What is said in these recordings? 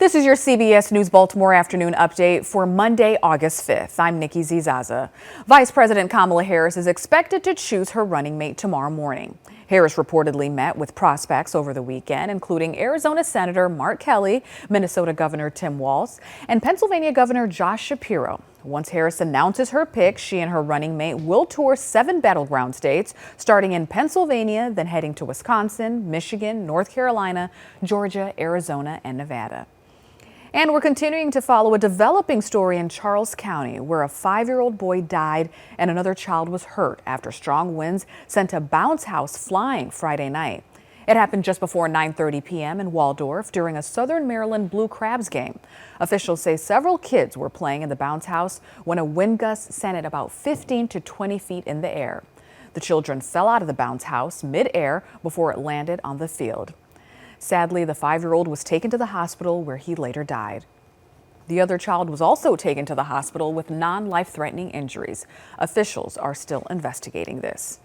This is your CBS News Baltimore afternoon update for Monday, August 5th. I'm Nikki Zizaza. Vice President Kamala Harris is expected to choose her running mate tomorrow morning. Harris reportedly met with prospects over the weekend, including Arizona Senator Mark Kelly, Minnesota Governor Tim Walz, and Pennsylvania Governor Josh Shapiro. Once Harris announces her pick, she and her running mate will tour 7 battleground states, starting in Pennsylvania, then heading to Wisconsin, Michigan, North Carolina, Georgia, Arizona, and Nevada. And we're continuing to follow a developing story in Charles County, where a 5-year-old boy died and another child was hurt after strong winds sent a bounce house flying Friday night. It happened just before 9:30 p.m. in Waldorf during a Southern Maryland Blue Crabs game. Officials say several kids were playing in the bounce house when a wind gust sent it about 15 to 20 feet in the air. The children fell out of the bounce house mid-air before it landed on the field. Sadly, the 5-year-old was taken to the hospital where he later died. The other child was also taken to the hospital with non-life-threatening injuries. Officials are still investigating this.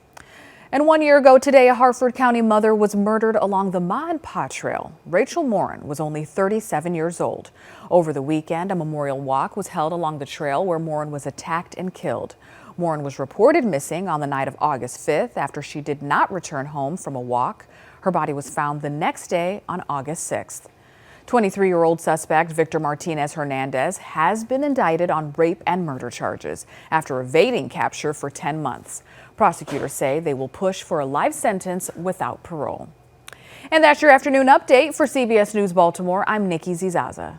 And 1 year ago today, a Harford County mother was murdered along the Ma and Pa Trail. Rachel Moren was only 37 years old. Over the weekend, a memorial walk was held along the trail where Moren was attacked and killed. Moren was reported missing on the night of August 5th after she did not return home from a walk. Her body was found the next day on August 6th. 23-year-old suspect Victor Martinez Hernandez has been indicted on rape and murder charges after evading capture for 10 months. Prosecutors say they will push for a life sentence without parole. And that's your afternoon update for CBS News Baltimore. I'm Nikki Zizaza.